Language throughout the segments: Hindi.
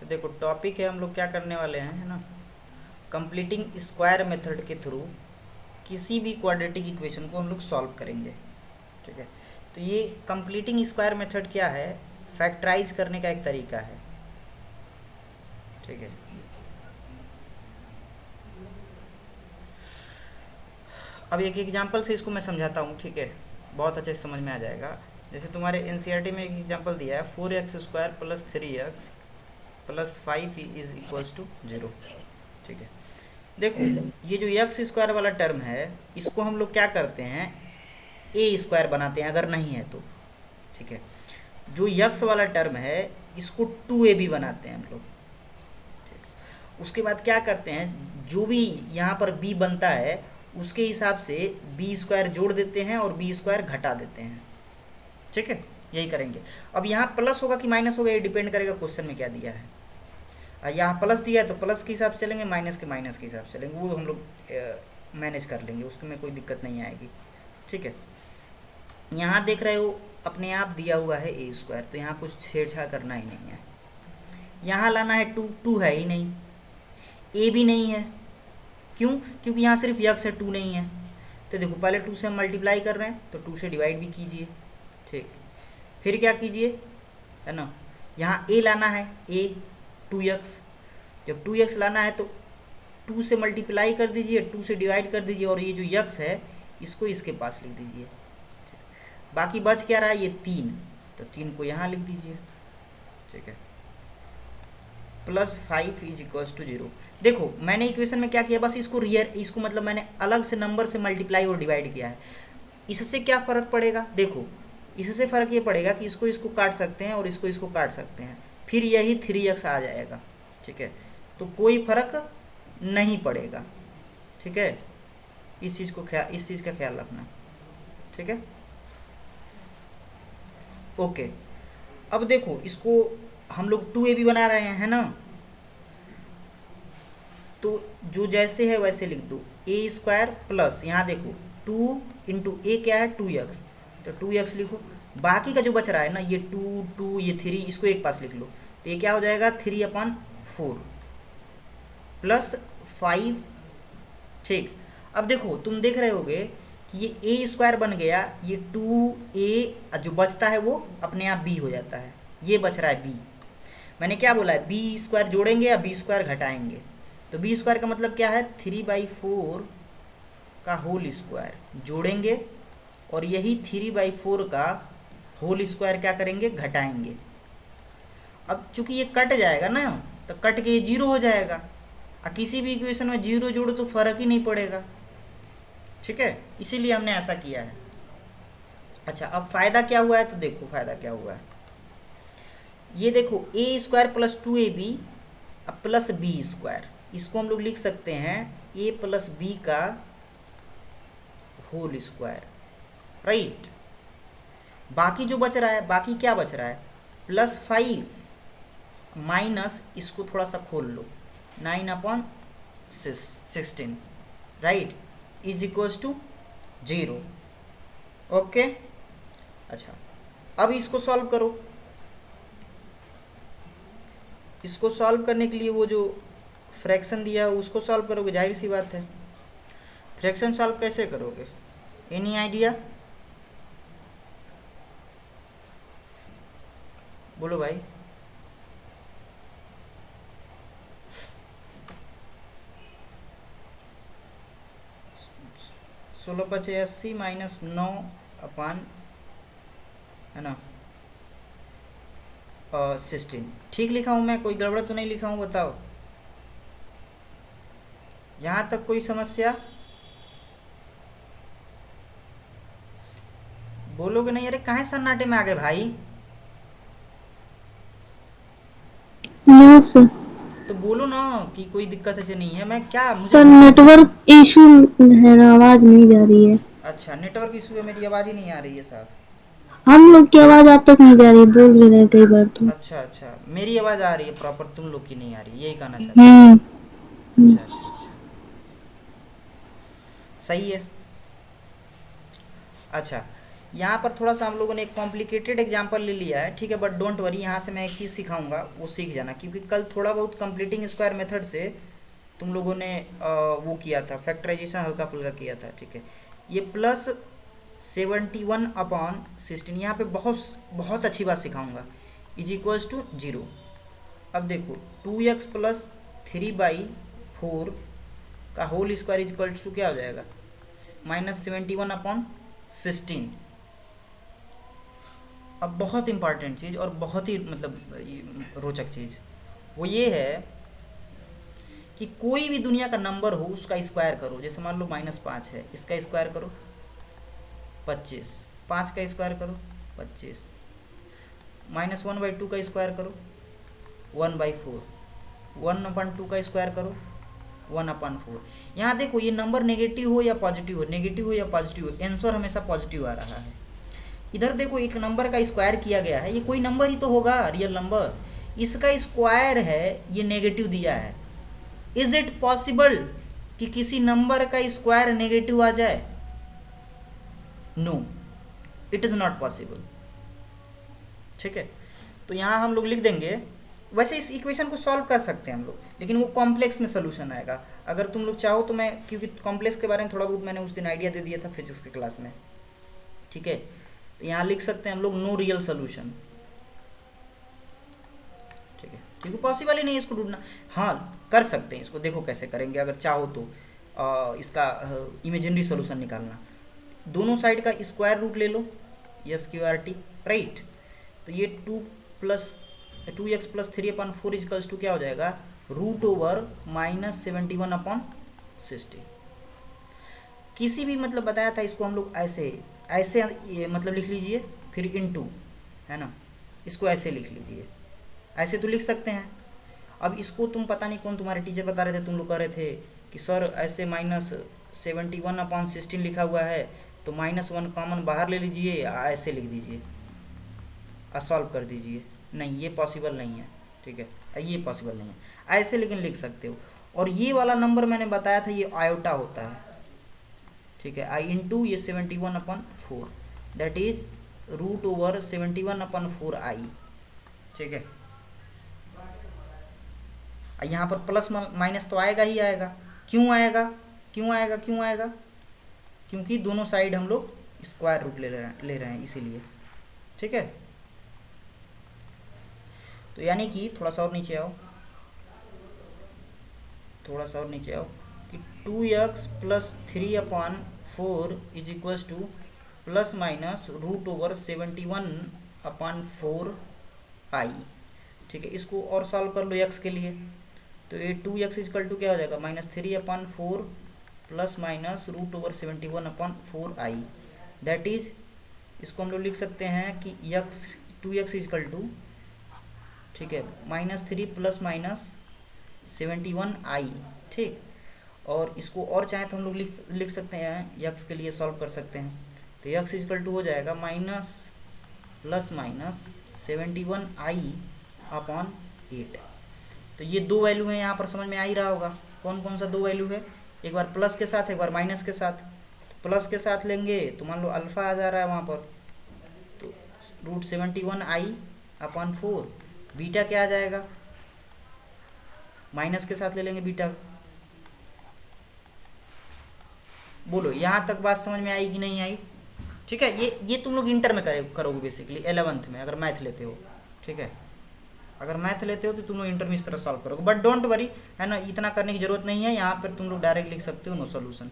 देखो टॉपिक है, हम लोग क्या करने वाले हैं, है ना, कंप्लीटिंग स्क्वायर मेथड के थ्रू किसी भी क्वाड्रेटिक इक्वेशन को हम लोग सॉल्व करेंगे। ठीक है, तो ये कंप्लीटिंग स्क्वायर मेथड क्या है, फैक्टराइज करने का एक तरीका है। ठीक है, अब एक एग्जांपल से इसको मैं समझाता हूँ। ठीक है, बहुत अच्छे से समझ में आ जाएगा। जैसे तुम्हारे एनसीईआरटी में एक एग्जांपल दिया है, 4x² plus 3x plus 5 is equals to 0। ठीक है, देखो ये जो एक्स स्क्वायर वाला टर्म है, इसको हम लोग क्या करते हैं, ए स्क्वायर बनाते हैं अगर नहीं है तो। ठीक है, जो यक्स वाला टर्म है इसको 2ab भी बनाते हैं हम लोग। उसके बाद क्या करते हैं, जो भी यहाँ पर b बनता है उसके हिसाब से बी स्क्वायर जोड़ देते हैं और बी स्क्वायर घटा देते हैं। ठीक है, यही करेंगे। अब यहाँ प्लस होगा कि माइनस होगा ये डिपेंड करेगा क्वेश्चन में क्या दिया है। यहाँ प्लस दिया है तो प्लस के हिसाब से चलेंगे, माइनस के हिसाब से चलेंगे, वो हम लोग मैनेज कर लेंगे, उसमें कोई दिक्कत नहीं आएगी। ठीक है, यहाँ देख रहे हो अपने आप दिया हुआ है ए स्क्वायर, तो यहाँ कुछ छेड़छाड़ करना ही नहीं है। यहाँ लाना है 2 है ही नहीं, ए भी नहीं है, क्यों, क्योंकि यहाँ सिर्फ यक्स है, 2 नहीं है। तो देखो पहले 2 से हम मल्टीप्लाई कर रहे हैं तो 2 से डिवाइड भी कीजिए। ठीक, फिर क्या कीजिए, है ना, यहाँ ए लाना है, ए 2x, जब 2x लाना है तो 2 से मल्टीप्लाई कर दीजिए, 2 से डिवाइड कर दीजिए, और ये जो यक्स है इसको इसके पास लिख दीजिए। बाकी बच क्या रहा है, ये 3, तो 3 को यहाँ लिख दीजिए। ठीक है, प्लस 5 इज इक्वल्स टू 0। देखो मैंने इक्वेशन में क्या किया, बस इसको मतलब मैंने अलग से नंबर से मल्टीप्लाई और डिवाइड किया है। इससे क्या फ़र्क पड़ेगा, देखो इससे फ़र्क ये पड़ेगा कि इसको काट सकते हैं और इसको काट सकते हैं, फिर यही 3x आ जाएगा। ठीक है, तो कोई फ़र्क नहीं पड़ेगा। ठीक है, इस चीज़ का ख्याल रखना। ठीक है, ओके। अब देखो इसको हम लोग 2ab बना रहे हैं, है ना, तो जो जैसे है वैसे लिख दो, ए स्क्वायर प्लस यहाँ देखो 2 इंटू ए क्या है 2x, तो 2x लिखो। बाकी का जो बच रहा है ना, ये 2 ये 3, इसको एक पास लिख लो, तो ये क्या हो जाएगा 3/4 प्लस 5। ठीक, अब देखो तुम देख रहे होगे कि ये ए स्क्वायर बन गया, ये 2a जो बचता है वो अपने आप b हो जाता है, ये बच रहा है b। मैंने क्या बोला है, बी स्क्वायर जोड़ेंगे या बी स्क्वायर घटाएंगे, तो बी स्क्वायर का मतलब क्या है 3/4 का होल स्क्वायर जोड़ेंगे, और यही 3/4 का होल स्क्वायर क्या करेंगे, घटाएंगे। अब चूंकि ये कट जाएगा ना, तो कट के ये 0 हो जाएगा, और किसी भी इक्वेशन में 0 जोड़ो तो फर्क ही नहीं पड़ेगा। ठीक है, इसीलिए हमने ऐसा किया है। अच्छा, अब फ़ायदा क्या हुआ है, तो देखो फ़ायदा क्या हुआ है, ये देखो a square plus 2ab plus b square, इसको हम लोग लिख सकते हैं a प्लस बी का होल स्क्वायर। राइट, बाकी जो बच रहा है, बाकी क्या बच रहा है, +5 माइनस इसको थोड़ा सा खोल लो 9/16, right, is equals to 0। Okay, अच्छा अब इसको सॉल्व करो। इसको सॉल्व करने के लिए वो जो फ्रैक्शन दिया है उसको सॉल्व करोगे, जाहिर सी बात है। फ्रैक्शन सॉल्व कैसे करोगे, एनी आइडिया, बोलो भाई। 16/5 माइनस 9 अपान, है ना, 16। ठीक लिखा हूँ मैं, कोई गड़बड़ तो नहीं लिखा हूँ, बताओ। यहाँ तक कोई समस्या, बोलोगे नहीं, अरे काहे सन्नाटे में आ गए भाई। नो सर, तो बोलो ना कि कोई दिक्कत ऐसे नहीं है, मैं क्या, मुझे सर भूख। नेटवर्क इशू है ना, आवाज नहीं जा रही है। अच्छा, नेटवर्क इशू है, मेरी आवाज़ ही नहीं आ रही है साहब। हम लोग की आवाज आप तक नहीं जा रही, बोल भी रहे कई बार तो। अच्छा अच्छा, मेरी आवाज़ आ रही है प्रॉपर, तुम लोग की नहीं आ रही, यही कहना चाहते हो। हम्म। अच्छा अच्छा अच्छा, सही है। अच्छा, यहाँ पर थोड़ा सा हम लोगों ने एक कॉम्प्लिकेटेड एग्जांपल ले लिया है, ठीक है, बट डोंट वरी, यहाँ से मैं एक चीज़ सिखाऊंगा, वो सीख जाना, क्योंकि कल थोड़ा बहुत कंप्लीटिंग स्क्वायर मेथड से तुम लोगों ने वो किया था, फैक्टराइजेशन हल्का फुल्का किया था, ठीक है। ये प्लस 71/16, यहाँ पे बहुत बहुत अच्छी बात सिखाऊंगा, इज इक्वल्स टू 0। अब देखो 2x प्लस 3/4 का whole square is equals to क्या हो जाएगा, -71/16। अब बहुत इंपॉर्टेंट चीज़ और बहुत ही मतलब रोचक चीज़ वो ये है कि कोई भी दुनिया का नंबर हो उसका स्क्वायर करो, जैसे मान लो -5 है, इसका स्क्वायर करो 25, 5 का स्क्वायर करो 25, -1/2 का स्क्वायर करो 1/4, 1/2 का स्क्वायर करो 1/4। यहाँ देखो ये नंबर नेगेटिव हो या पॉजिटिव हो, नेगेटिव हो या पॉजिटिव हो, आंसर हमेशा पॉजिटिव आ रहा है। इधर देखो एक नंबर का स्क्वायर किया गया है, ये कोई नंबर ही तो होगा, रियल नंबर, इसका स्क्वायर है, ये नेगेटिव दिया है। इज इट पॉसिबल कि किसी नंबर का स्क्वायर नेगेटिव आ जाए? No, it is not possible, ठीक है। तो यहाँ हम लोग लिख देंगे, वैसे इस इक्वेशन को सॉल्व कर सकते हैं हम लोग, लेकिन वो कॉम्प्लेक्स में सोल्यूशन आएगा। अगर तुम लोग चाहो तो मैं, क्योंकि कॉम्प्लेक्स के बारे में थोड़ा बहुत मैंने उस दिन आइडिया दे दिया था फिजिक्स के क्लास में, ठीक है। तो यहाँ लिख सकते हैं हम लोग नो रियल सोल्यूशन, ठीक है, क्योंकि पॉसिबल ही नहीं है इसको ढूंढना। हाँ कर सकते हैं इसको, देखो कैसे करेंगे, अगर चाहो तो इसका इमेजिनरी सोल्यूशन निकालना, दोनों साइड का स्क्वायर रूट ले लो, SQRT, राइट। तो ये 2x प्लस 3/4 इजकल्स टू क्या हो जाएगा, √/-71/60। किसी भी मतलब बताया था इसको हम लोग ऐसे ऐसे ये मतलब लिख लीजिए, फिर इनटू, है ना, इसको ऐसे लिख लीजिए, ऐसे तो लिख सकते हैं। अब इसको तुम पता नहीं कौन तुम्हारे टीचर बता रहे थे, तुम लोग कह रहे थे कि सर ऐसे -71/16 लिखा हुआ है, तो -1 कॉमन बाहर ले लीजिए, ऐसे लिख दीजिए और सॉल्व कर दीजिए। नहीं, ये पॉसिबल नहीं है, ठीक है, ये पॉसिबल नहीं है ऐसे, लेकिन लिख सकते हो। और ये वाला नंबर मैंने बताया था, ये आयोटा होता है, ठीक है, आई इंटू ये 71/4, दैट इज √/71/4i, ठीक है। यहाँ पर प्लस माइनस तो आएगा ही आएगा, क्यों आएगा, क्यों आएगा, क्यों आएगा, क्योंकि दोनों साइड हम लोग स्क्वायर रूट ले रहे हैं इसीलिए, ठीक है। तो यानी कि थोड़ा सा और नीचे आओ, थोड़ा सा और नीचे आओ, कि 2x plus 3/4 is equals two plus minus √/71/4i, ठीक है। इसको और सॉल्व कर लो x के लिए, तो ये 2x इजकल टू क्या हो जाएगा, -3/4 plus minus √/71/4i, that is, इसको हम लोग लिख सकते हैं कि 2x इजकल टू, ठीक है, -3 प्लस माइनस 71i, ठीक। और इसको और चाहे तो हम लोग लिख सकते हैं, x के लिए सॉल्व कर सकते हैं, तो x इजकल टू हो जाएगा माइनस प्लस माइनस 71i/8। तो ये दो वैल्यू हैं, यहाँ पर समझ में आ ही रहा होगा कौन कौन सा दो वैल्यू है, एक बार प्लस के साथ, एक बार माइनस के साथ। तो प्लस के साथ लेंगे तो मान लो अल्फ़ा आ जा रहा है वहाँ पर, तो √71i/4, बीटा क्या आ जाएगा, माइनस के साथ ले लेंगे बीटा। बोलो यहाँ तक बात समझ में आई कि नहीं आई, ठीक है। ये तुम लोग इंटर में करोगे बेसिकली, 11th में अगर मैथ लेते हो, ठीक है, अगर मैथ लेते हो तो तुम लोग इंटर में इस तरह सॉल्व करोगे, बट डोंट वरी, है ना, इतना करने की जरूरत नहीं है, यहाँ पर तुम लोग डायरेक्ट लिख सकते हो नो सॉल्यूशन।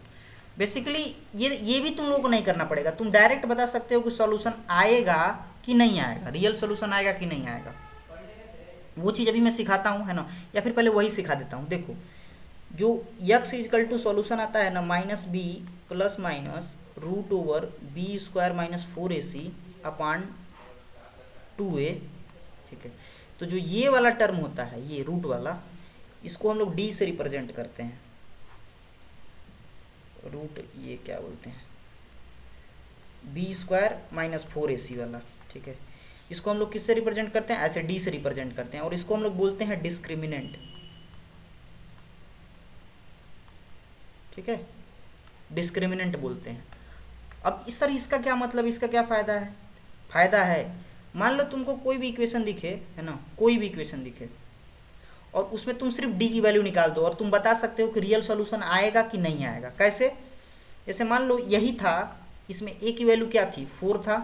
बेसिकली ये भी तुम लोगों को नहीं करना पड़ेगा, तुम डायरेक्ट बता सकते हो कि सॉल्यूशन आएगा कि नहीं आएगा, रियल सॉल्यूशन आएगा कि नहीं आएगा, वो चीज़ अभी मैं सिखाता हूँ, है ना, या फिर पहले वही सिखा देता हूँ। देखो जो x इजकल टू सॉल्यूशन आता है ना, -b plus minus √/b² - 4ac/2a, ठीक है। तो जो ये वाला टर्म होता है, ये रूट वाला, इसको हम लोग d से रिप्रेजेंट करते हैं, रूट ये क्या बोलते हैं, b² - 4ac वाला, ठीक है। इसको हम लोग किससे रिप्रेजेंट करते हैं, ऐसे d से रिप्रेजेंट करते हैं, और इसको हम लोग बोलते हैं डिस्क्रिमिनेंट, ठीक है, डिस्क्रिमिनेंट बोलते हैं। अब इस सर इसका क्या मतलब, इसका क्या फ़ायदा है? फ़ायदा है, मान लो तुमको कोई भी इक्वेशन दिखे, है ना, कोई भी इक्वेशन दिखे और उसमें तुम सिर्फ डी की वैल्यू निकाल दो और तुम बता सकते हो कि रियल सॉल्यूशन आएगा कि नहीं आएगा। कैसे? जैसे मान लो यही था, इसमें ए की वैल्यू क्या थी, 4 था,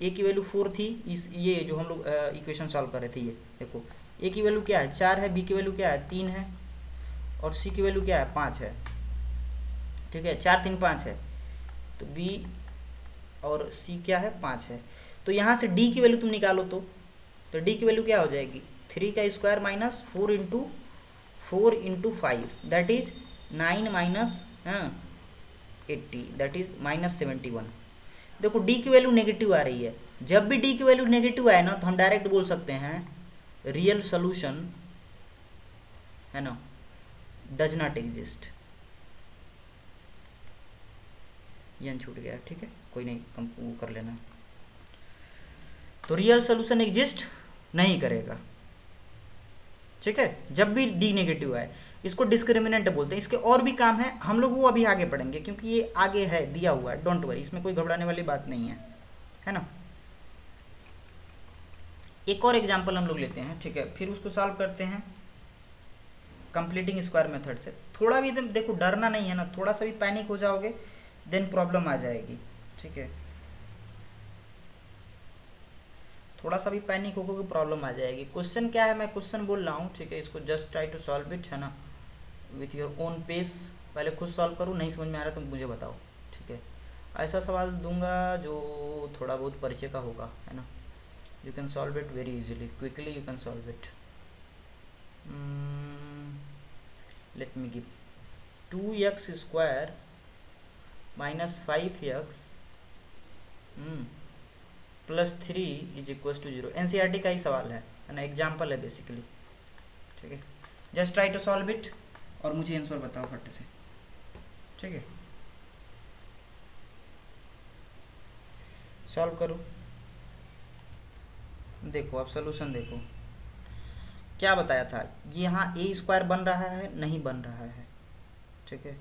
ए की वैल्यू 4 थी। इस ये जो हम लोग इक्वेशन सॉल्व कर रहे थे, ये देखो ए की वैल्यू क्या है, 4 है, बी की वैल्यू क्या है, 3 है, और सी की वैल्यू क्या है, 5 है। ठीक है, 4 3 5 है, तो बी और सी क्या है, 5 है। तो यहाँ से डी की वैल्यू तुम निकालो तो डी की वैल्यू क्या हो जाएगी, 3 का square minus 4 into 5 that is 9 minus 80 that is -71। देखो डी की वैल्यू नेगेटिव आ रही है, जब भी डी की वैल्यू नेगेटिव आए ना तो हम डायरेक्ट बोल सकते हैं रियल सोल्यूशन, है ना, डज नॉट एग्जिस्ट। ये छूट गया, ठीक है, कोई नहीं, कम वो कर लेना। तो रियल सोल्यूशन एग्जिस्ट नहीं करेगा, ठीक है, जब भी डी नेगेटिव आए। इसको डिस्क्रिमिनेंट बोलते हैं। इसके और भी काम है, हम लोग वो अभी आगे पढ़ेंगे क्योंकि ये आगे है, दिया हुआ है, डोंट वरी, इसमें कोई घबराने वाली बात नहीं है ना। एक और एग्जांपल हम लोग लेते हैं, ठीक है, फिर उसको सॉल्व करते हैं कंप्लीटिंग स्क्वायर मेथड से। थोड़ा भी देखो डरना नहीं है ना, थोड़ा सा भी पैनिक हो जाओगे देन प्रॉब्लम आ जाएगी, ठीक है, थोड़ा सा भी पैनिक होगा प्रॉब्लम आ जाएगी। क्वेश्चन क्या है, मैं क्वेश्चन बोल रहा हूँ, ठीक है, इसको just try to solve it, है ना, विथ योर ओन पेस। पहले खुद सॉल्व करूँ, नहीं समझ में आ रहा तो मुझे बताओ, ठीक है। ऐसा सवाल दूंगा जो थोड़ा बहुत परिचय का होगा, है ना। You can solve it very easily, quickly you can solve it. Let me give 2x square minus 5x plus 3 is equal to 0। NCERT का ही सवाल है ना, एग्जाम्पल है बेसिकली, ठीक है। Just try to solve it और मुझे आंसर बताओ फट से, ठीक है। सॉल्व करो, देखो अब सोल्यूशन देखो क्या बताया था। यहाँ ए स्क्वायर बन रहा है, नहीं बन रहा है, ठीक है,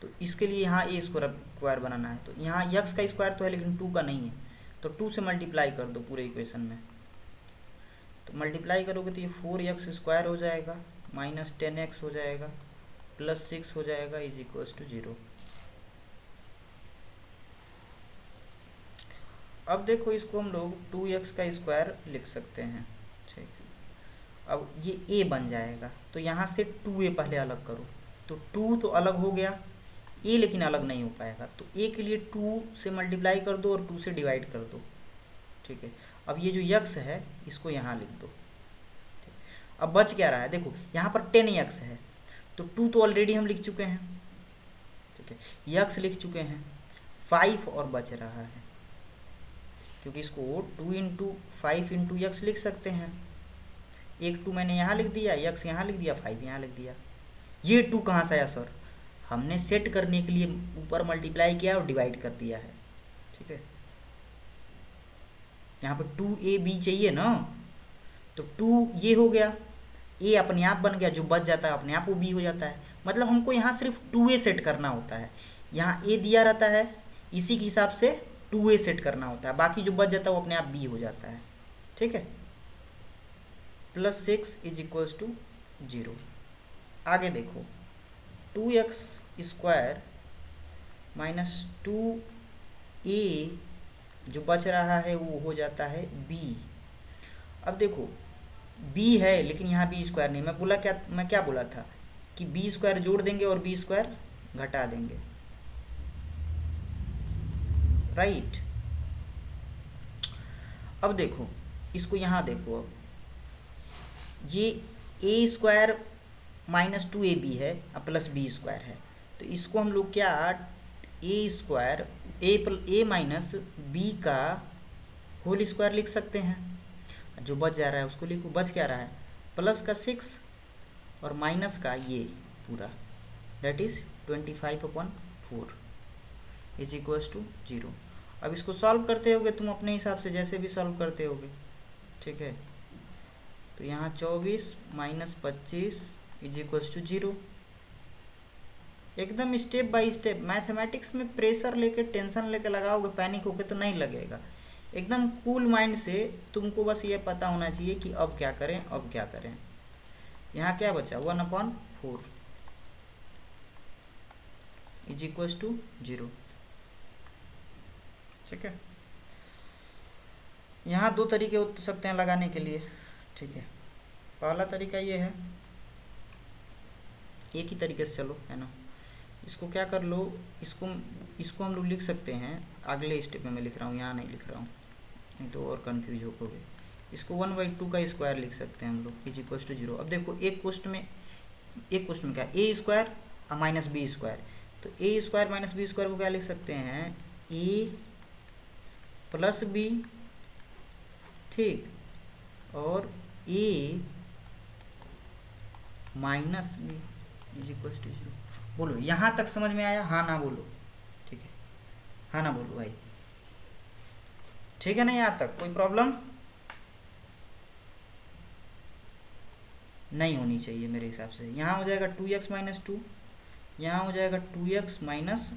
तो इसके लिए यहाँ ए स्क्वायर बनाना है। तो यहाँ यक्स का स्क्वायर तो है लेकिन 2 का नहीं है, तो 2 से मल्टीप्लाई कर दो पूरे इक्वेशन में। तो मल्टीप्लाई करोगे तो ये 4x स्क्वायर हो जाएगा, माइनस 10x हो जाएगा, प्लस 6 हो जाएगा, इज इक्वल्स टू 0। अब देखो इसको हम लोग 2x का स्क्वायर लिख सकते हैं, ठीक। अब ये a बन जाएगा, तो यहाँ से 2a पहले अलग करो, तो 2 तो अलग हो गया, a लेकिन अलग नहीं हो पाएगा, तो a के लिए 2 से मल्टीप्लाई कर दो और 2 से डिवाइड कर दो, ठीक है। अब ये जो यक्स है इसको यहाँ लिख दो। अब बच क्या रहा है, देखो यहाँ पर 10x है, तो 2 तो ऑलरेडी हम लिख चुके हैं, ठीक है, यक्स लिख चुके हैं, 5 और बच रहा है, क्योंकि इसको 2 इंटू 5 इंटू यक्स लिख सकते हैं। एक 2 मैंने यहाँ लिख दिया, यक्स यहाँ लिख दिया, 5 यहाँ लिख दिया। ये 2 कहाँ से आया सर, हमने सेट करने के लिए ऊपर मल्टीप्लाई किया और डिवाइड कर दिया है, ठीक है। यहाँ पर 2ab चाहिए ना, तो 2 ये हो गया, a अपने आप बन गया, जो बच जाता है अपने आप वो b हो जाता है। मतलब हमको यहाँ सिर्फ 2a सेट करना होता है, यहाँ a दिया रहता है, इसी के हिसाब से 2a सेट करना होता है, बाकी जो बच जाता है वो अपने आप b हो जाता है, ठीक है। Plus 6 is equals to 0। आगे देखो 2x स्क्वायर माइनस 2a जो बच रहा है वो हो जाता है b। अब देखो b है लेकिन यहाँ b स्क्वायर नहीं, मैं क्या बोला था कि b स्क्वायर जोड़ देंगे और b स्क्वायर घटा देंगे, राइट। अब देखो इसको यहाँ देखो, अब ये a स्क्वायर माइनस 2ab है अब प्लस b स्क्वायर है, तो इसको हम लोग क्या a square a minus b का होल स्क्वायर लिख सकते हैं। जो बच जा रहा है उसको लिखो, बच क्या रहा है, प्लस का 6 और माइनस का ये पूरा, that is 25/4 is equals to 0। अब इसको सॉल्व करते होगे तुम अपने हिसाब से, जैसे भी सॉल्व करते होगे, ठीक है। तो यहाँ 24 माइनस 25 इज इक्वल्स टू 0, एकदम स्टेप बाय स्टेप। मैथमेटिक्स में प्रेशर लेके टेंशन लेके लगाओगे, पैनिक होके तो नहीं लगेगा। एकदम कूल माइंड से तुमको बस ये पता होना चाहिए कि अब क्या करें, अब क्या करें। यहाँ क्या बचा, 1/4 इज इक्वल टू 0। ठीक है, यहाँ दो तरीके हो सकते हैं लगाने के लिए। ठीक है, पहला तरीका ये है, एक ही तरीके से चलो, है ना। इसको क्या कर लो, इसको हम लोग लिख सकते हैं अगले स्टेप में। मैं लिख रहा हूँ, यहाँ नहीं लिख रहा हूँ, नहीं तो और कन्फ्यूज होगे। इसको 1/2 का स्क्वायर लिख सकते हैं हम लोग, इज इक्वल टू 0। अब देखो एक क्वेश्चन में क्या, ए स्क्वायर माइनस बी स्क्वायर। तो ए स्क्वायर माइनस बी स्क्वायर को क्या लिख सकते हैं, ए प्लस बी, ठीक, और a minus b is equal to 0। बोलो यहाँ तक समझ में आया, हाँ ना बोलो। ठीक है, हाँ ना बोलो भाई। ठीक है ना, यहाँ तक कोई प्रॉब्लम नहीं होनी चाहिए मेरे हिसाब से। यहाँ हो जाएगा 2x माइनस 2, यहाँ हो जाएगा 2x माइनस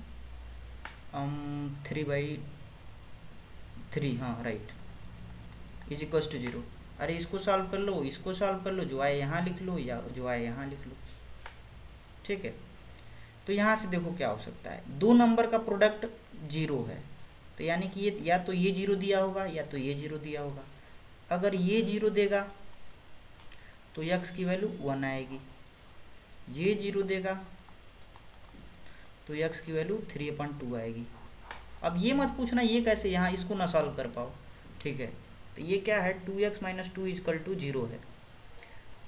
3/3, हाँ राइट, इज इक्वल टू 0। अरे इसको सॉल्व कर लो, इसको सॉल्व कर लो, जो आए यहाँ लिख लो या जो आए यहाँ लिख लो। ठीक है, तो यहाँ से देखो क्या हो सकता है, दो नंबर का प्रोडक्ट 0 है, तो यानी कि ये या तो ये 0 दिया होगा या तो ये 0 दिया होगा। अगर ये 0 देगा तो x की वैल्यू 1 आएगी, ये 0 देगा तो x की वैल्यू 3/2 आएगी। अब ये मत पूछना ये कैसे, यहाँ इसको ना सॉल्व कर पाओ। ठीक है, तो ये क्या है, 2x माइनस 2 इजकल टू 0 है।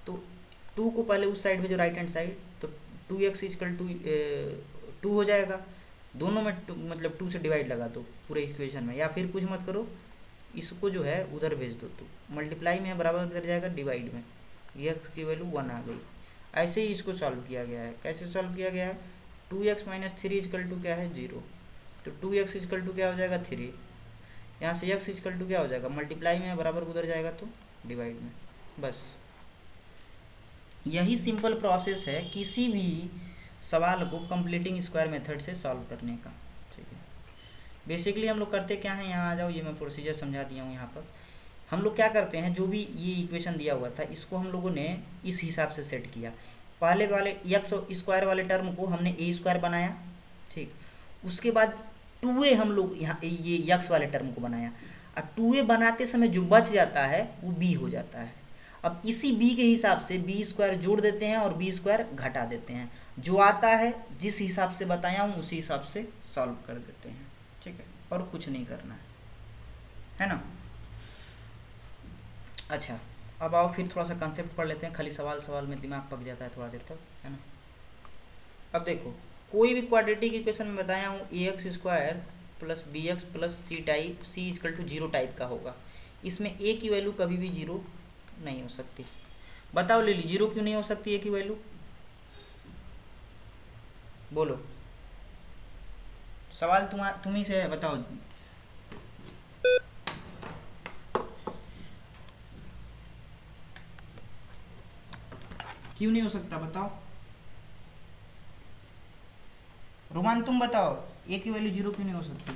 तो 2 को पहले उस साइड भेजो, राइट हैंड साइड, तो 2x इजकल टू 2 हो जाएगा। दोनों में मतलब 2 से डिवाइड लगा दो पूरे इक्वेशन में, या फिर कुछ मत करो, इसको जो है उधर भेज दो। तो मल्टीप्लाई में है, बराबर उधर जाएगा डिवाइड में, x की वैल्यू 1 आ गई। ऐसे ही इसको सॉल्व किया गया है। कैसे सॉल्व किया गया है, 2x माइनस 3 इजकल टू क्या है 0, तो 2x इजकल टू क्या हो जाएगा 3, यहाँ से x इजकल टू क्या हो जाएगा, मल्टीप्लाई में है, बराबर उधर जाएगा तो डिवाइड में। बस यही सिंपल प्रोसेस है किसी भी सवाल को कंप्लीटिंग स्क्वायर मेथड से सॉल्व करने का। ठीक है, बेसिकली हम लोग करते क्या हैं, यहाँ आ जाओ, ये मैं प्रोसीजर समझा दिया हूँ। यहाँ पर हम लोग क्या करते हैं, जो भी ये इक्वेशन दिया हुआ था इसको हम लोगों ने इस हिसाब से सेट किया। पहले वाले एक्स स्क्वायर वाले टर्म को हमने ए स्क्वायर बनाया, ठीक, उसके बाद 2a हम लोग यहाँ ये यक्स वाले टर्म को बनाया, और 2a बनाते समय जो बच जाता है वो b हो जाता है। अब इसी b के हिसाब से b स्क्वायर जोड़ देते हैं और b स्क्वायर घटा देते हैं, जो आता है जिस हिसाब से बताया हूँ उसी हिसाब से सॉल्व कर देते हैं। ठीक है, और कुछ नहीं करना है ना। अच्छा, अब आओ फिर थोड़ा सा कंसेप्ट पढ़ लेते हैं, खाली सवाल में दिमाग पक जाता है थोड़ा देर तक, है ना। अब देखो, कोई भी क्वाड्रेटिक इक्वेशन में बताया हूँ ax square plus bx plus c type, c equal to 0 type का होगा। इसमें a की वैल्यू कभी भी 0 नहीं हो सकती। बताओ लिली, 0 क्यों नहीं हो सकती a की वैल्यू, बोलो, सवाल तुम ही से है, बताओ। क्यों नहीं हो सकता बताओ, रोमान तुम बताओ, a की वैल्यू 0 क्यों नहीं हो सकती।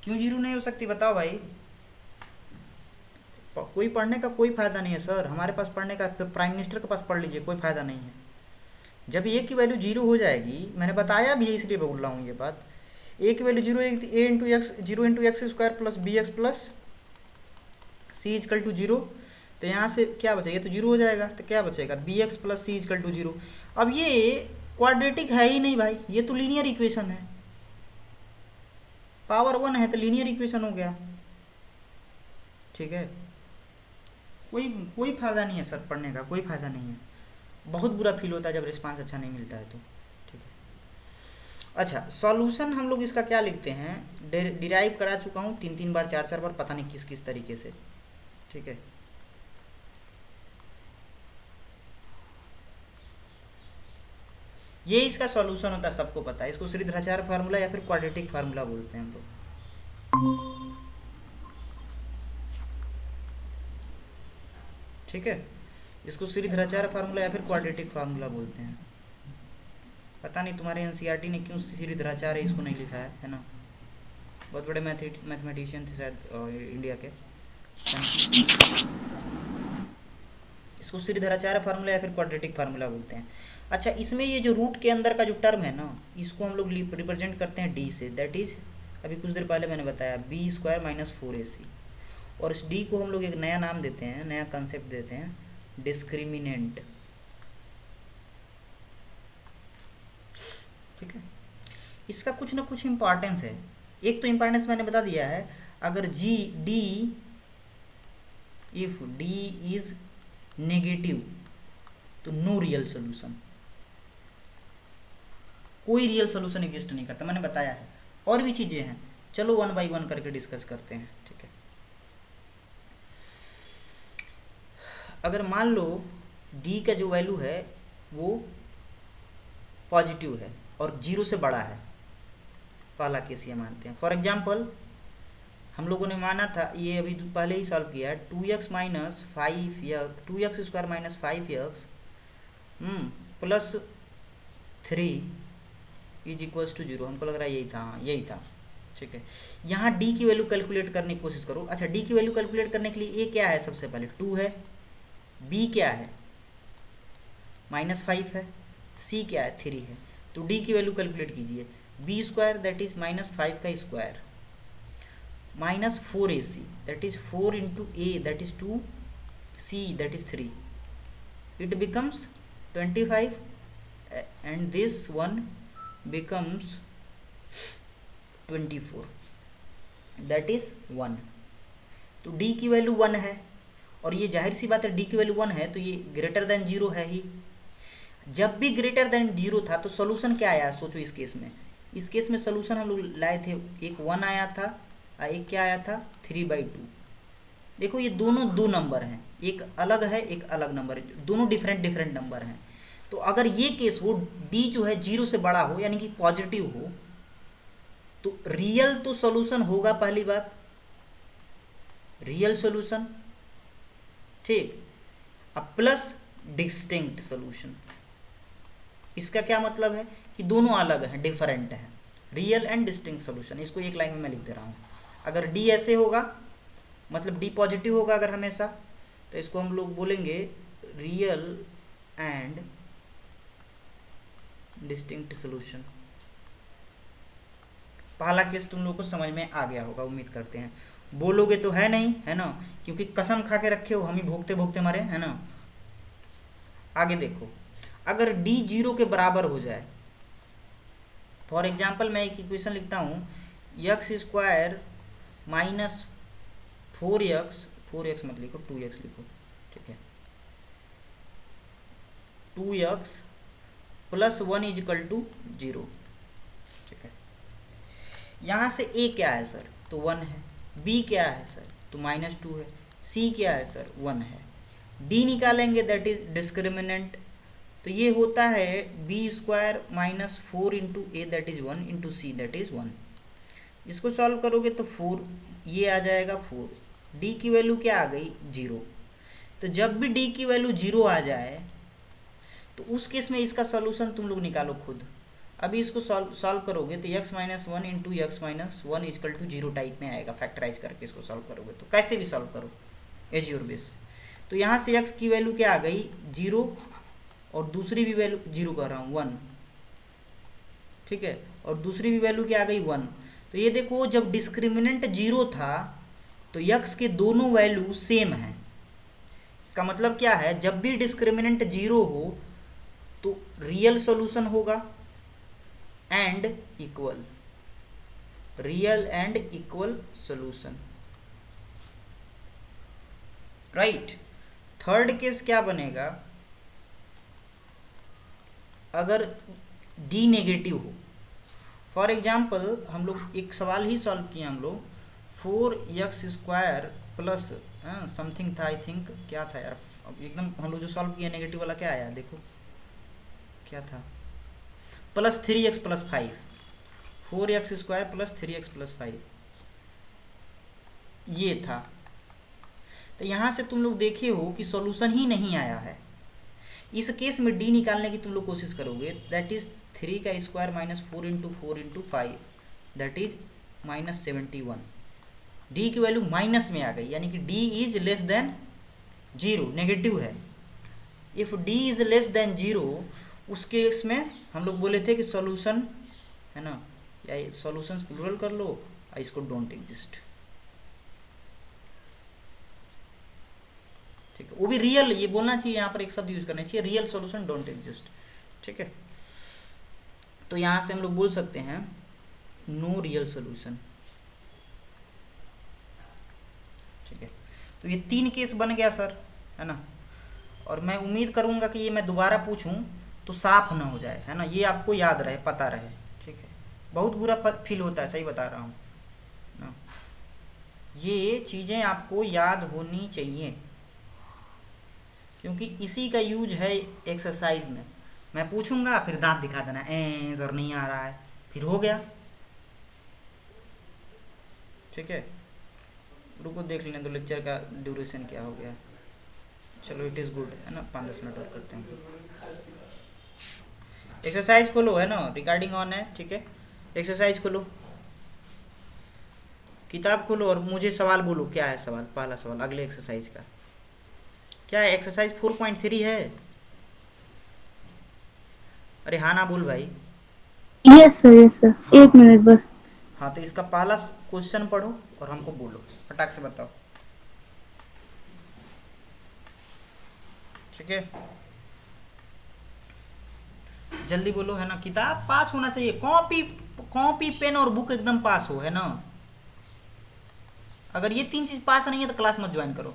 क्यों 0 नहीं हो सकती बताओ भाई। कोई पढ़ने का कोई फायदा नहीं है सर, हमारे पास पढ़ने का, प्राइम मिनिस्टर के पास पढ़ लीजिए, कोई फायदा नहीं है। जब a की वैल्यू 0 हो जाएगी, मैंने बताया भी है इसलिए बोल रहा हूँ ये बात, a की value 0, a into x, 0 into x square plus b x plus c equal to 0, तो यहाँ से क्या बचेगा, तो 0 हो जाएगा, तो क्या बचेगा b x plus c equal to 0। अब ये क्वाड्रेटिक है ही नहीं भाई, ये तो लीनियर इक्वेशन है, पावर 1 है तो लीनियर इक्वेशन हो गया। ठीक है, कोई फायदा नहीं है सर पढ़ने का, कोई फायदा नहीं है। बहुत बुरा फील होता है जब रिस्पांस अच्छा नहीं मिलता है तो। ठीक है, अच्छा सॉल्यूशन हम लोग इसका क्या लिखते हैं, डिराइव करा चुका हूँ 3 बार 4 बार, पता नहीं किस तरीके से। ठीक है, ये इसका सॉल्यूशन होता है, सबको पता है, इसको श्रीधराचार्य फार्मूला या फिर क्वाड्रेटिक फार्मूला बोलते हैं हम लोग। ठीक है, इसको श्रीधराचार्य फार्मूला या फिर क्वाड्रेटिक फार्मूला बोलते हैं। पता नहीं तुम्हारे एनसीईआरटी ने क्यों श्रीधराचार्य इसको नहीं लिखा है ना। बहुत बड़े मैथमेटिशियन थे शायद इंडिया के, है ना? इसको श्रीधराचार्य फार्मूला या फिर क्वाड्रेटिक फार्मूला बोलते हैं। अच्छा, इसमें ये जो रूट के अंदर का जो टर्म है ना, इसको हम लोग रिप्रेजेंट करते हैं डी से, दैट इज अभी कुछ देर पहले मैंने बताया बी स्क्वायर माइनस 4ac। और इस डी को हम लोग एक नया नाम देते हैं, नया कंसेप्ट देते हैं, डिस्क्रिमिनेंट। ठीक है, इसका कुछ ना कुछ इम्पॉर्टेंस है। एक तो इम्पॉर्टेंस मैंने बता दिया है, अगर G D if D is negative तो नो रियल सोल्यूशन, कोई रियल सोल्यूशन एग्जिस्ट नहीं करता, मैंने बताया है। और भी चीज़ें हैं, चलो वन बाय वन करके डिस्कस करते हैं। ठीक है, अगर मान लो डी का जो वैल्यू है वो पॉजिटिव है और 0 से बड़ा है, पहला केस ये मानते हैं। फॉर एग्जांपल हम लोगों ने माना था, ये अभी पहले ही सॉल्व किया है, 2x minus 5x 2x square minus 5x plus 3 is equals to 0। हमको लग रहा है यही था, हाँ यही था। ठीक है, यहाँ d की वैल्यू कैलकुलेट करने की कोशिश करो। अच्छा, d की वैल्यू कैलकुलेट करने के लिए a क्या है, सबसे पहले 2 है, b क्या है -5 है, c क्या है 3 है। तो d की वैल्यू कैलकुलेट कीजिए, b स्क्वायर दैट इज -5 का square minus 4ac that is 4 into a that is 2, c that is 3, it becomes 25 and this one becomes 24 that is 1। तो d की वैल्यू 1 है और ये जाहिर सी बात है d की वैल्यू 1 है तो ये ग्रेटर देन 0 है ही। जब भी ग्रेटर देन 0 था तो सोल्यूशन क्या आया, सोचो इस केस में। इस केस में सोल्यूशन हम लोग लाए थे, एक 1 आया था और एक क्या आया था 3/2। देखो ये दोनों दो नंबर हैं, एक अलग है एक अलग नंबर है, दोनों डिफरेंट नंबर हैं। तो अगर ये केस हो d जो है 0 से बड़ा हो यानी कि पॉजिटिव हो तो रियल तो सॉल्यूशन होगा, पहली बात रियल सॉल्यूशन, ठीक। अब प्लस डिस्टिंक्ट सॉल्यूशन, इसका क्या मतलब है कि दोनों अलग हैं, डिफरेंट हैं, रियल एंड डिस्टिंक्ट सॉल्यूशन। इसको एक लाइन में मैं लिख दे रहा हूँ। अगर d ऐसे होगा मतलब d पॉजिटिव होगा अगर हमेशा, तो इसको हम लोग बोलेंगे रियल एंड डिस्टिंक्ट सॉल्यूशन। पहला केस तुम लोग को समझ में आ गया होगा, उम्मीद करते हैं। बोलोगे तो है नहीं, है ना, क्योंकि कसम खा के रखे हो, हम ही भोगते भोगते मरे, है ना। आगे देखो, अगर d 0 के बराबर हो जाए, फॉर एग्जाम्पल मैं एक इक्वेशन लिखता हूँ, x स्क्वायर माइनस 4x मत लिखो 2x लिखो, ठीक है, 2x plus 1 is equal to 0। ठीक है, यहाँ से a क्या है सर, तो 1 है, b क्या है सर, तो -2 है, c क्या है सर, 1 है। d निकालेंगे दैट इज डिस्क्रिमिनेंट, तो ये होता है b square minus 4 into a that is 1 into see that is 1। इसको सॉल्व करोगे तो 4 ये आ जाएगा 4, d की वैल्यू क्या आ गई 0। तो जब भी d की वैल्यू 0 आ जाए तो उस केस में इसका सॉल्यूशन तुम लोग निकालो खुद। अभी इसको सॉल्व करोगे तो x minus 1 into x minus 1 equal to 0 type में आएगा, फैक्टराइज करके इसको सॉल्व करोगे तो कैसे भी सॉल्व करो एज योर बेस। तो यहाँ से x की वैल्यू क्या आ गई 0 और दूसरी भी वैल्यू 0 कर रहा हूँ 1, ठीक है, और दूसरी भी वैल्यू क्या आ गई 1। तो ये देखो जब डिस्क्रिमिनेंट 0 था तो x के दोनों वैल्यू सेम हैं। इसका मतलब क्या है, जब भी डिस्क्रिमिनेंट 0 हो तो रियल सॉल्यूशन होगा and equal, real and equal solution, right. Third case क्या बनेगा, अगर d नेगेटिव हो। फॉर एग्जाम्पल हम लोग एक सवाल ही सॉल्व किए हम लोग, 4x स्क्वायर प्लस समथिंग था, आई थिंक क्या था यार, अब एकदम हम लोग जो सॉल्व किया नेगेटिव वाला क्या आया देखो क्या था, plus 3x plus 5, 4x square plus 3x plus 5 ये था। तो यहाँ से तुम लोग देखे हो कि सॉल्यूशन ही नहीं आया है। इस केस में डी निकालने की तुम लोग कोशिश करोगे, दैट इज 3 का square minus 4 × 4 × 5 that is -71। D की वैल्यू माइनस में आ गई, यानी कि D is less than 0, negative है। If D is less than 0, उस केस में हम लोग बोले थे कि सॉल्यूशन है ना, या सॉल्यूशंस प्लूरल कर लो और इसको डोंट एग्जिस्ट। ठीक है, वो भी रियल, ये बोलना चाहिए यहाँ पर, एक शब्द यूज करना चाहिए, रियल सॉल्यूशन डोंट एग्जिस्ट। ठीक है, तो यहाँ से हम लोग बोल सकते हैं नो रियल सॉल्यूशन। ठीक है, तो ये 3 केस बन गया सर, है ना। और मैं उम्मीद करूँगा कि ये मैं दोबारा पूछूं तो साफ ना हो जाए, है ना, ये आपको याद रहे, पता रहे। ठीक है, बहुत बुरा फील होता है, सही बता रहा हूँ ना, ये चीज़ें आपको याद होनी चाहिए, क्योंकि इसी का यूज है एक्सरसाइज में। मैं पूछूंगा फिर दांत दिखा देना, सर नहीं आ रहा है, फिर हो गया। ठीक है, रुको देख लेने दो लेक्चर का ड्यूरेशन क्या हो गया। चलो इट इज़ गुड, है ना, 5-10 मिनट और करते हैं। एक्सरसाइज खोलो, है ना, रिकॉर्डिंग ऑन है। ठीक है, एक्सरसाइज खोलो, किताब खोलो और मुझे सवाल बोलो, क्या है सवाल, पहला सवाल अगले एक्सरसाइज का क्या है। एक्सरसाइज 4.3 है। अरे हाँ ना बोल भाई। यस सर हाँ 1 मिनट बस। हाँ, तो इसका पहला क्वेश्चन पढ़ो और हमको बोलो, फटाक से बताओ। ठीक है, जल्दी बोलो, है ना, किताब पास होना चाहिए, कॉपी पेन और बुक एकदम पास हो, है ना। अगर ये 3 चीज़ पास नहीं है तो क्लास मत ज्वाइन करो,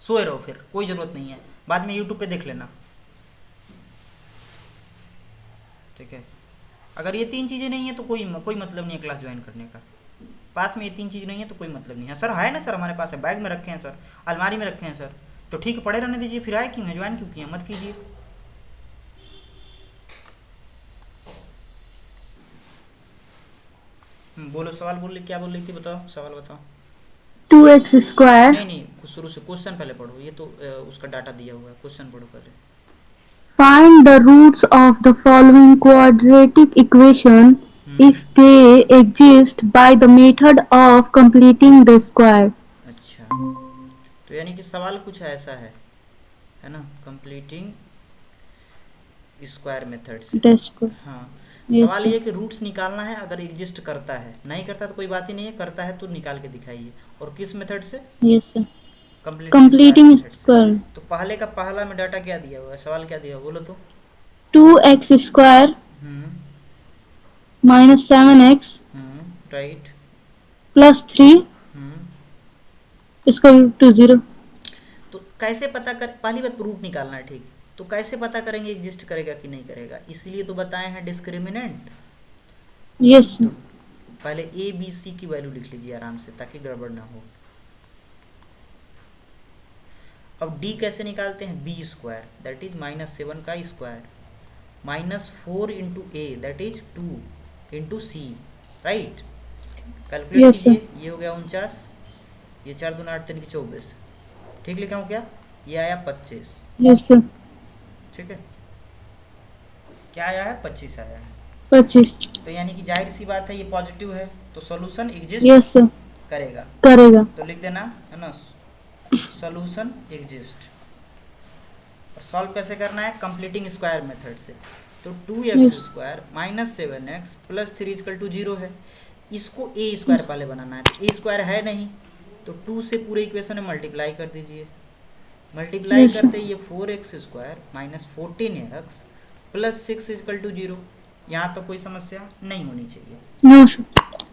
सोए रहो, फिर कोई ज़रूरत नहीं है, बाद में यूट्यूब पे देख लेना। ठीक है, अगर ये 3 चीज़ें नहीं है तो कोई मतलब नहीं है क्लास ज्वाइन करने का। पास में ये 3 चीज़ नहीं है तो कोई मतलब नहीं है। सर है ना सर, हमारे पास है, बैग में रखे हैं सर, अलमारी में रखे हैं सर, तो ठीक है, पड़े रहने दीजिए, फिर आए क्यों है, ज्वाइन क्यों किए, मत कीजिए। बोलो सवाल, बोल क्या बोल रही थी, बताओ सवाल बताओ। 2x² नहीं नहीं, शुरू से क्वेश्चन पहले पढ़ो, ये तो उसका डाटा दिया हुआ है, क्वेश्चन पढ़ो पहले। Find the roots of the following quadratic equation if they exist by the method of completing the square. अच्छा, तो यानी कि सवाल कुछ ऐसा है ना, कंप्लीटिंग स्क्वायर मेथड से। That's good. हाँ, Yes, सवाल sir. ये है कि रूट्स निकालना है, अगर एग्जिस्ट करता है, नहीं करता तो कोई बात ही नहीं है, करता है तो निकाल के दिखाइए। और किस मेथड से, Yes, sir. Completing square Completing method से। square. तो पहले का पहला में डाटा क्या दिया हुआ है, सवाल क्या दिया हुआ, बोलो तो। 2x² hmm minus 7x right. plus 3 hmm is equal to 0. तो कैसे पता कर, पहली बात रूट निकालना है, ठीक, तो कैसे पता करेंगे एग्जिस्ट करेगा कि नहीं करेगा, इसलिए तो बताए हैं डिस्क्रिमिनेंट। Yes, sir. तो पहले ए बी सी की वैल्यू लिख लीजिए आराम से, ताकि गड़बड़ ना हो। अब डी कैसे निकालते हैं, बी स्क्वायर दैट इज -7 का square -4 into a that is 2 into c, right. Calculate Yes, sir. कीजिए, ये हो गया 49, ये 4 दूना 8 3 की 24, ठीक लिखा हूँ क्या, ये आया 25। Yes, sir. ठीक है, क्या आया है, 25 आया है। 25. तो यानी कि जाहिर सी बात है ये पॉजिटिव है, तो सॉल्यूशन एग्जिस्ट Yes, sir. करेगा। करेगा. तो लिख देना, है ना, सॉल्यूशन एग्जिस्ट। और सॉल्व कैसे करना है, कंप्लीटिंग स्क्वायर मेथड से। तो 2x² - 7x + 3 = 0 है। इसको ए स्क्वायर पहले बनाना है, तो ए स्क्वायर है नहीं, तो 2 से पूरे इक्वेशन में मल्टीप्लाई कर दीजिए। Multiply Yes, sir. करते ये 4x² - 14x + 6 = 0। यहाँ तो कोई समस्या नहीं होनी चाहिए। No, sir.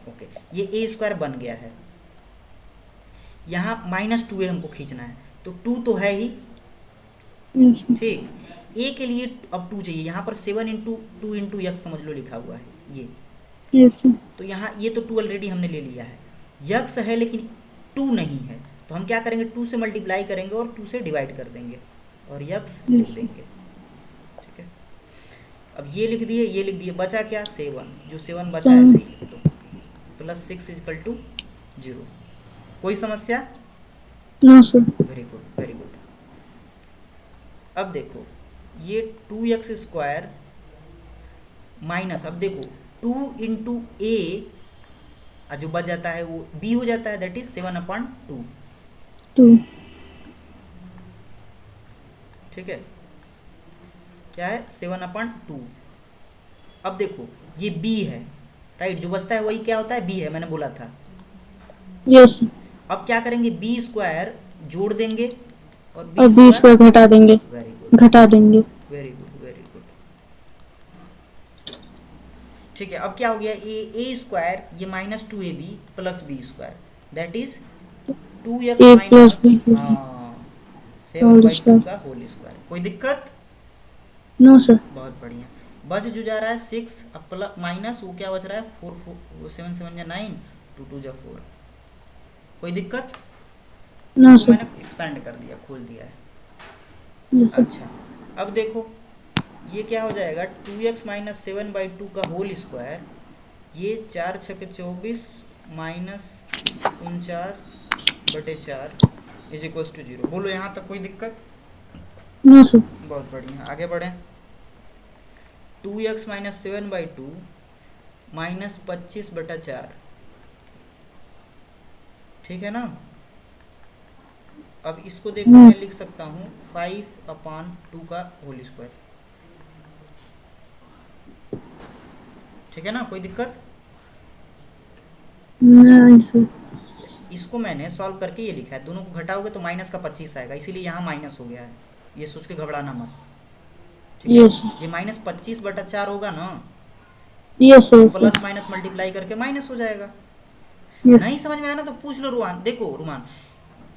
ओके, ये ए स्क्वायर बन गया है। यहाँ -2a हमको खींचना है, तो 2 तो है ही, Yes, sir. ठीक। ए के लिए अब 2 चाहिए, यहाँ पर 7 × 2 × x समझ लो लिखा हुआ है ये। Yes, sir. तो यहाँ ये तो 2 ऑलरेडी हमने ले लिया है, यक्स है लेकिन 2 नहीं है, तो हम क्या करेंगे, 2 से मल्टीप्लाई करेंगे और 2 से डिवाइड कर देंगे और यक्स लिख देंगे। ठीक है, अब ये लिख दिए, ये लिख दिए, बचा क्या, 7, जो 7 बचा है सही लिख दो, +6 = 0। कोई समस्या, no sir. Very good very good. अब देखो ये 2x² माइनस, अब देखो 2 × a जो बच जाता है वो b हो जाता है, दैट इज 7/2। 2। ठीक है, क्या है 7/2। अब देखो ये b है, राइट, जो बचता है वही क्या होता है, b है, मैंने बोला था। यस। अब क्या करेंगे, b² जोड़ देंगे और और b²। 20 को घटा देंगे। वेरी गुड घटा देंगे। Very good very good. ठीक है, अब क्या हो गया, a² ये -2ab plus b², that is 2x a plus minus, b हाँ, होल 7/2 स्क्वायर। का होल स्क्वायर। कोई दिक्कत? No sir. बहुत बढ़िया। बस जो जा रहा है 6, अब प्लस माइनस वो क्या बच रहा है 4, 4 7 7 जा 9, 2 2 जा 4। कोई दिक्कत? नो इसको सर। मैंने एक्सपेंड कर दिया, खोल दिया है। Yes sir. अच्छा, अब देखो ये क्या हो जाएगा, 2x माइनस 7/2 का होल स्क्वायर, ये 4 × 6 = 24 माइनस 49/4 इज इक्वल्स टू 0। बोलो यहाँ तक कोई दिक्कत? No sir. बहुत बढ़िया, आगे बढ़ें। 2x माइनस 7/2 माइनस 25/4, ठीक है ना। अब इसको देखो मैं लिख सकता हूँ 5/2 का होल स्क्वायर, ठीक है ना, कोई दिक्कत? नहीं सर। इसको मैंने सॉल्व करके ये लिखा है, दोनों को घटाओगे तो माइनस का 25 आएगा, इसीलिए यहाँ माइनस हो गया है, ये सोच के घबराना मत। ठीक है, यस ये -25/4 होगा ना, यस ये सर। प्लस माइनस मल्टीप्लाई करके माइनस हो जाएगा। यस। नहीं समझ में आया ना तो पूछ लो रुमान। देखो रुमान,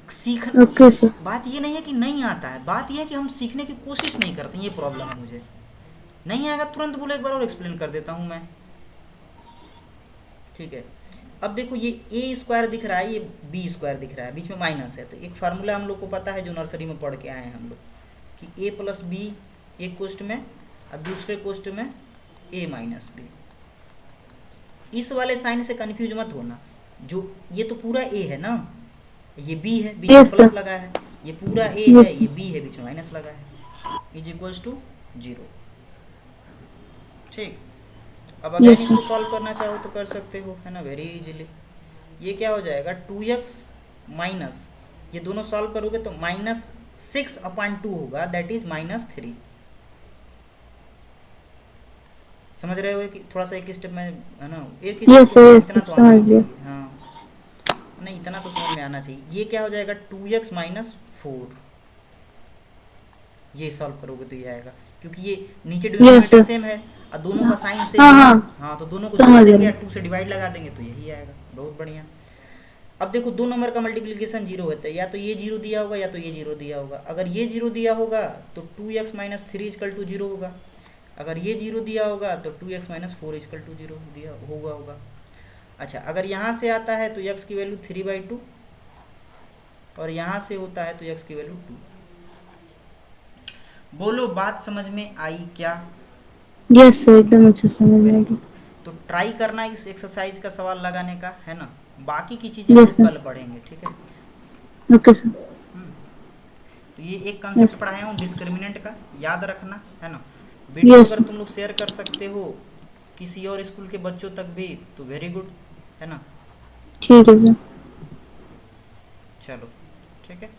सीख, ओके सर। बात ये नहीं है कि नहीं आता है, बात ये है कि हम सीखने की कोशिश नहीं करते, ये प्रॉब्लम है मुझे। नहीं आएगा तुरंत बोलो, एक बार और एक्सप्लेन कर देता हूँ मैं। ठीक है, अब देखो ये a² दिख रहा है, ये b² दिख रहा है, बीच में माइनस है, तो एक फार्मूला हम लोग को पता है जो नर्सरी में पढ़ के आए हैं हम लोग, कि a + b एक कोष्ट में और दूसरे कोष्ट में a - b। इस वाले साइन से कंफ्यूज मत होना, जो ये तो पूरा a है ना, ये b है, बीच में यस प्लस सर। लगा है, ये पूरा a है, यस ये b है, बीच में माइनस लगा है, इज इक्वल्स टू 0। ठीक, अब अगेन यस इसको सर। सॉल्व करना चाहो तो कर सकते हो, है ना, वेरी इजीली। ये क्या हो जाएगा, 2x माइनस, ये दोनों सॉल्व करोगे तो -6/2 होगा, दैट इज -3। समझ रहे हो कि थोड़ा सा एक स्टेप में, है ना, एक ही यस स्टेप, सर। इतना तो आना समझ ही गया। चाहिए, हाँ, नहीं इतना तो समझ में आना चाहिए। ये क्या हो जाएगा, 2x - 4, ये सॉल्व करोगे तो ये आएगा, क्योंकि ये नीचे यस डिनोमिनेटर सर। सेम है और दोनों का साइन हाँ सेम है। हाँ हाँ, तो दोनों को जोड़ समझ देंगे रहे। या 2 से डिवाइड लगा देंगे तो यही आएगा, बहुत बढ़िया। अब देखो दो नंबर का मल्टीप्लिकेशन 0 होता है, या तो ये 0 दिया होगा या तो ये 0 दिया होगा। अगर ये 0 दिया होगा तो 2x - 3 = 0 होगा, अगर ये 0 दिया होगा तो 2x - 4 = 0 दिया होगा। अच्छा, अगर यहाँ से आता है तो x की वैल्यू 3/2 और यहाँ से होता है तो x की वैल्यू 2। बोलो बात समझ में आई क्या? यस सर, एकदम अच्छे से समझ में वेरी आ गुड। गया। तो ट्राई करना इस एक्सरसाइज का सवाल लगाने का, है ना। बाकी की चीज़ें हम यस लोग सर। कल पढ़ेंगे, ठीक है। Okay sir. हम्म, तो ये एक यस। कंसेप्ट पढ़ाया हूँ डिस्क्रिमिनेंट का, याद रखना, है ना। वीडियो यस अगर सर। तुम लोग शेयर कर सकते हो किसी और स्कूल के बच्चों तक भी तो वेरी गुड, है ना। ठीक है सर। चलो, ठीक है।